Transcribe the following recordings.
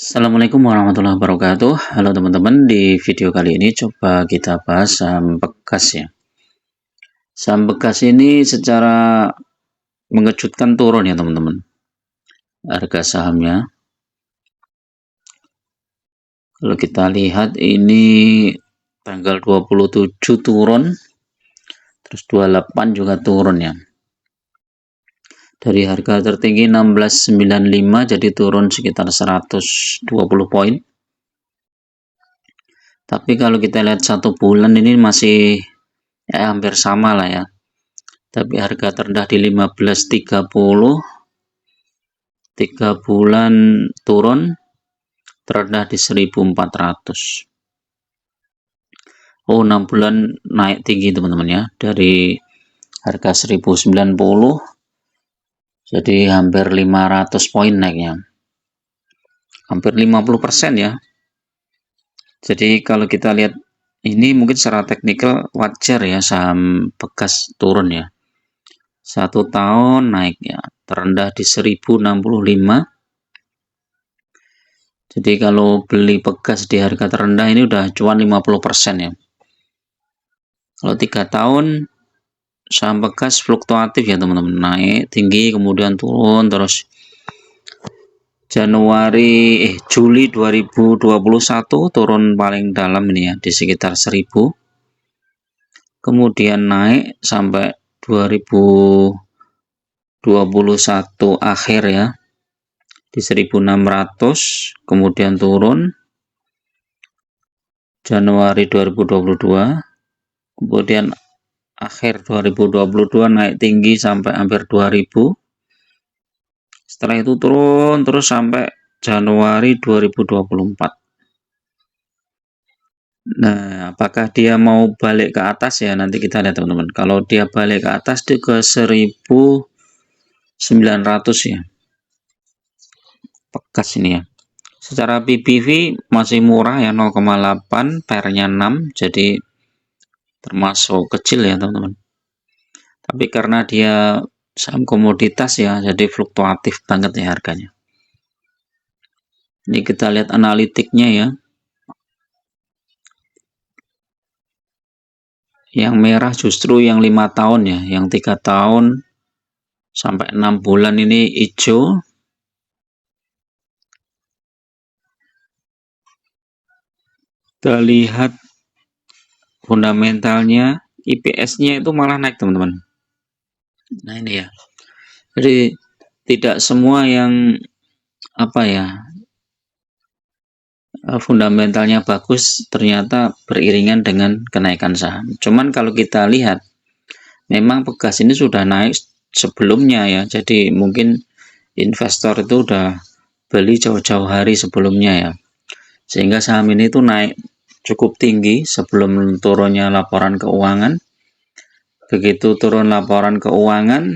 Assalamualaikum warahmatullahi wabarakatuh. Halo teman-teman, di video kali ini coba kita bahas saham bekas ya. Saham bekas ini secara mengejutkan turun ya teman-teman. Harga sahamnya. Kalau kita lihat ini tanggal 27 turun, terus 28 juga turun ya. Dari harga tertinggi 1695 jadi turun sekitar 120 poin. Tapi kalau kita lihat 1 bulan ini masih hampir sama lah ya. Tapi harga terendah di 1530, 3 bulan turun, terendah di 1400. Oh, 6 bulan naik tinggi teman-teman ya, dari harga 1090 jadi hampir 500 poin naiknya, hampir 50% ya. Jadi kalau kita lihat ini mungkin secara teknikal wajar ya saham bekas turun ya. 1 tahun naik ya, terendah di 1065. Jadi kalau beli bekas di harga terendah ini udah cuan 50% ya. Kalau 3 tahun saham bekas fluktuatif ya teman-teman, naik tinggi kemudian turun terus. Juli 2021 turun paling dalam ini ya, di sekitar 1000. Kemudian naik sampai 2021 akhir ya, di 1600, kemudian turun Januari 2022, kemudian akhir 2022 naik tinggi sampai hampir 2000. Setelah itu turun terus sampai Januari 2024. Nah, apakah dia mau balik ke atas ya? Nanti kita lihat teman-teman. Kalau dia balik ke atas dia ke 1900 ya. Bekas ini ya. Secara PBV masih murah ya, 0,8, PER-nya 6, jadi termasuk kecil ya teman-teman. Tapi karena dia saham komoditas ya, jadi fluktuatif banget ya harganya. Ini kita lihat analitiknya ya. Yang merah justru yang 5 tahun ya, yang 3 tahun sampai 6 bulan ini hijau. Kita lihat fundamentalnya, IPS-nya itu malah naik teman-teman. Nah ini ya, jadi tidak semua yang fundamentalnya bagus ternyata beriringan dengan kenaikan saham. Cuman kalau kita lihat memang bekas ini sudah naik sebelumnya ya, jadi mungkin investor itu udah beli jauh-jauh hari sebelumnya ya, sehingga saham ini tuh naik cukup tinggi sebelum turunnya laporan keuangan. Begitu turun laporan keuangan,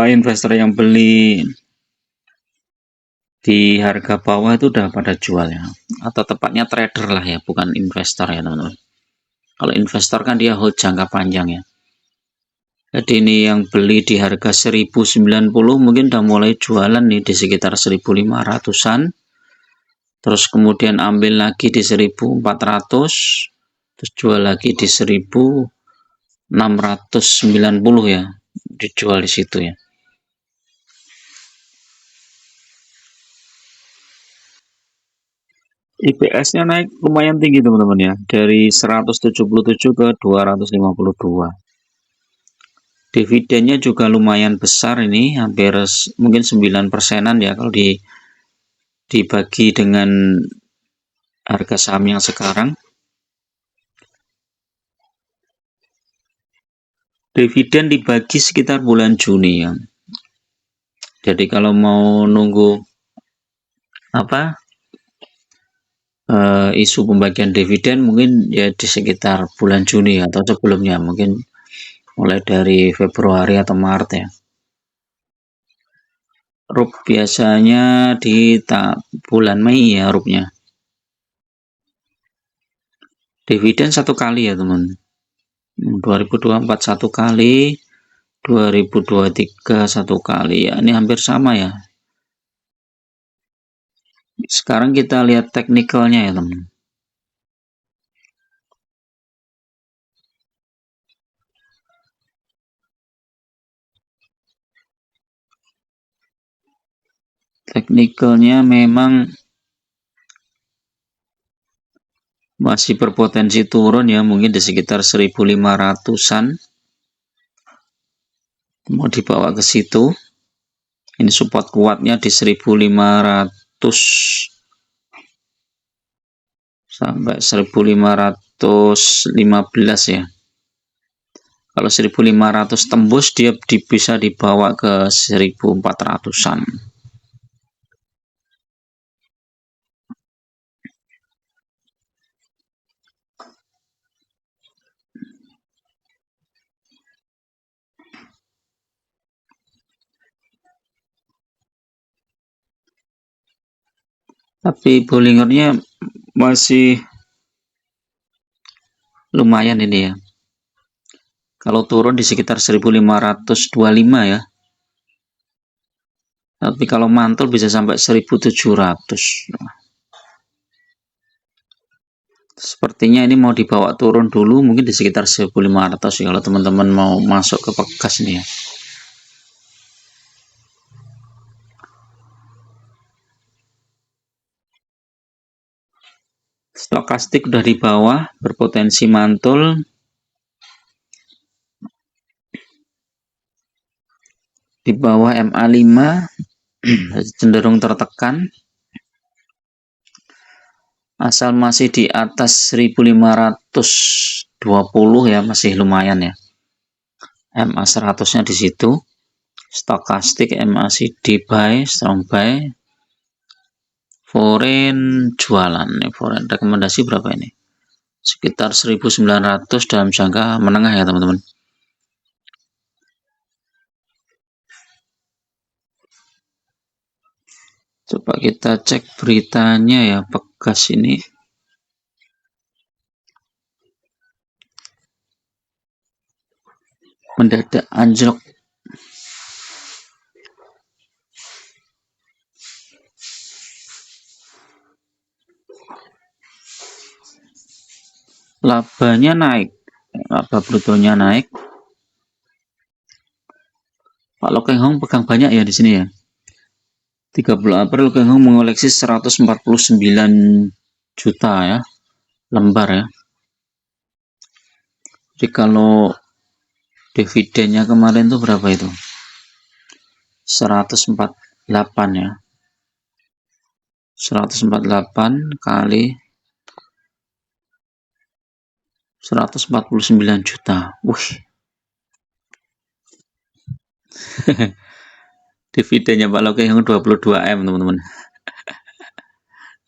investor yang beli di harga bawah itu udah pada jual ya, atau tepatnya trader lah ya, bukan investor ya teman-teman. Kalau investor kan dia hold jangka panjang ya. Jadi ini yang beli di harga 1090 mungkin udah mulai jualan nih di sekitar 1500-an. Terus kemudian ambil lagi di 1400, terus jual lagi di 1690 ya, dijual di situ ya. IPS-nya naik lumayan tinggi teman-teman ya, dari 177 ke 252. Dividennya juga lumayan besar ini, hampir mungkin 9%-an ya kalau dibagi dengan harga saham yang sekarang. Dividen dibagi sekitar bulan Juni ya. Jadi kalau mau nunggu isu pembagian dividen mungkin ya di sekitar bulan Juni atau sebelumnya, mungkin mulai dari Februari atau Maret ya. RUP biasanya di bulan Mei ya RUP-nya. Dividen 1 kali ya teman. 2024 1 kali, 2023 1 kali ya, ini hampir sama ya. Sekarang kita lihat teknikalnya ya teman. Teknikalnya memang masih berpotensi turun ya, mungkin di sekitar 1500-an. Mau dibawa ke situ. Ini support kuatnya di 1500 sampai 1515 ya. Kalau 1500 tembus, dia bisa dibawa ke 1400-an. Tapi Bollingernya masih lumayan ini ya. Kalau turun di sekitar 1525 ya. Tapi kalau mantul bisa sampai 1700. Sepertinya ini mau dibawa turun dulu, mungkin di sekitar 1500 ya, kalau teman-teman mau masuk ke pegas nih ya. Stokastik udah di bawah, berpotensi mantul. Di bawah MA5 cenderung tertekan. Asal masih di atas 1520 ya, masih lumayan ya. MA 100-nya di situ. Stokastik MACD buy, strong buy. Foreign jualan. Foreign rekomendasi berapa ini? Sekitar 1900 dalam jangka menengah ya teman-teman. Coba kita cek beritanya ya, pegas ini. Mendadak anjlok. Labanya naik. Laba brutonya naik. Pak Lokeng Hong pegang banyak ya di sini ya. 30 April Lokeng Hong mengoleksi 149 juta ya, lembar ya. Jadi kalau dividennya kemarin tuh berapa itu? 148 ya. 148 kali 149 juta. Wih. Dividennya Pak Lokeng Hong 22M teman-teman.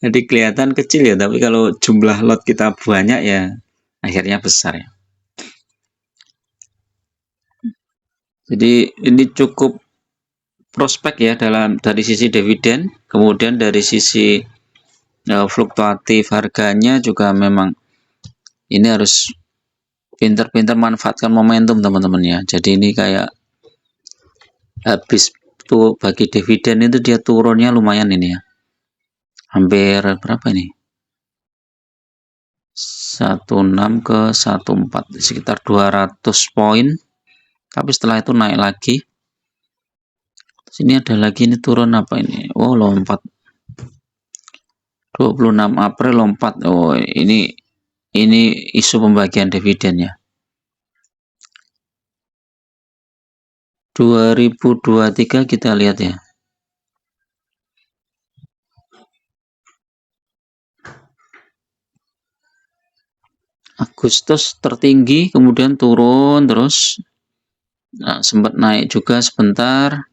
Jadi kelihatan kecil ya, tapi kalau jumlah lot kita banyak ya akhirnya besar ya. Jadi ini cukup prospek ya dari sisi dividen, kemudian dari sisi fluktuatif harganya juga memang ini harus pintar-pintar manfaatkan momentum teman-teman ya. Jadi ini kayak habis tuh bagi dividen itu dia turunnya lumayan ini ya. Hampir berapa ini? 16 ke 14 sekitar 200 poin. Tapi setelah itu naik lagi. Sini ada lagi ini turun apa ini? Oh, lompat. 26 April lompat. Oh, ini isu pembagian dividennya. 2023 kita lihat ya. Agustus tertinggi, kemudian turun terus. Nah, sempat naik juga sebentar.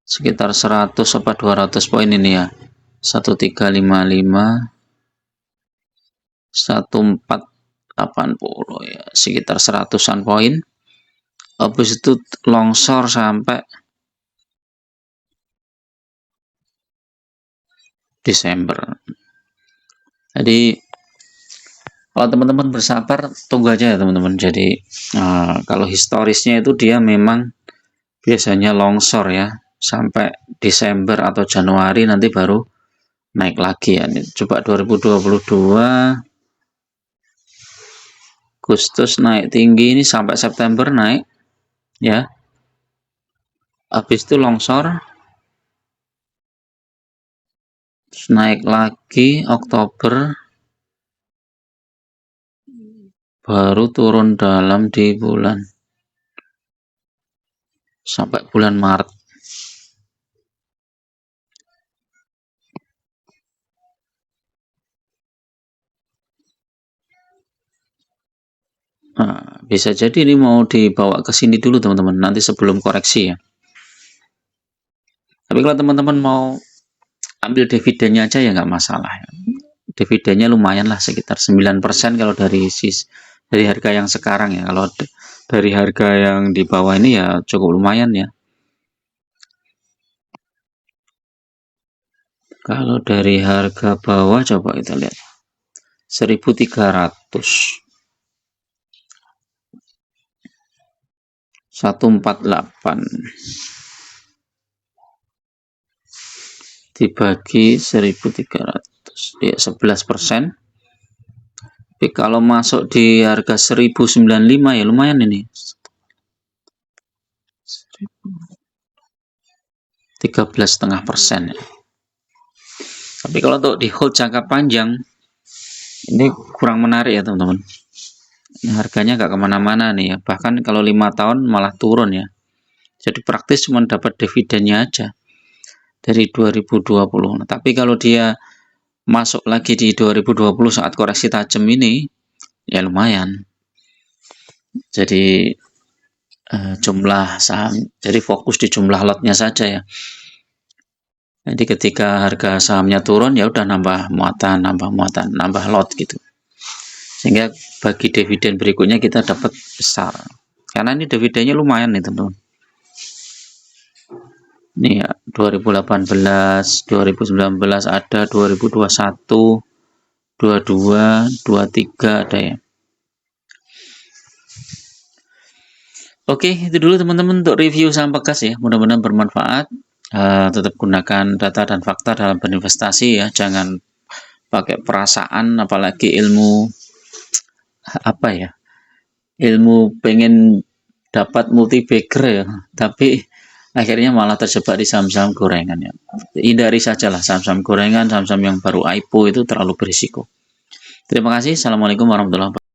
Sekitar 100 apa 200 poin ini ya. 1355 1480 ya, sekitar 100-an poin. Habis itu longsor sampai Desember. Jadi kalau teman-teman bersabar, tunggu aja ya teman-teman. Jadi kalau historisnya itu dia memang biasanya longsor ya. sampai Desember atau Januari nanti baru naik lagi ya. Ini coba 2022 Agustus naik tinggi, ini sampai September naik ya, habis itu longsor, terus naik lagi Oktober, baru turun dalam di bulan sampai bulan Maret. Nah, bisa jadi ini mau dibawa ke sini dulu teman-teman, nanti sebelum koreksi ya. Tapi kalau teman-teman mau ambil dividennya aja ya nggak masalah ya. Dividennya lumayan lah, sekitar 9% kalau dari harga yang sekarang ya. Kalau dari harga yang di bawah ini ya cukup lumayan ya. Kalau dari harga bawah coba kita lihat 1300, 148 dibagi 1300 ya 11%. Tapi kalau masuk di harga 1095 ya lumayan ini, 13,5% ya. Tapi kalau untuk di hold jangka panjang ini kurang menarik ya teman-teman. Ini harganya nggak kemana-mana nih ya, bahkan kalau 5 tahun malah turun ya. Jadi praktis cuma dapat dividennya aja dari 2020. Nah, tapi kalau dia masuk lagi di 2020 saat koreksi tajam ini ya lumayan. Jadi jumlah saham, jadi fokus di jumlah lotnya saja ya. Jadi ketika harga sahamnya turun ya udah nambah muatan, nambah lot gitu. Sehingga bagi dividen berikutnya kita dapat besar. Karena ini dividennya lumayan nih teman-teman. Ini ya 2018, 2019 ada, 2021, 22, 23 ada ya. Oke, itu dulu teman-teman untuk review saham bekas ya. Mudah-mudahan bermanfaat. Tetap gunakan data dan fakta dalam berinvestasi ya. Jangan pakai perasaan, apalagi ilmu ilmu pengen dapat multi bagger ya, tapi akhirnya malah terjebak di saham-saham gorengan ya. Hindari sajalah saham-saham gorengan, saham-saham yang baru IPO itu terlalu berisiko. Terima kasih. Assalamualaikum warahmatullahi wabarakatuh.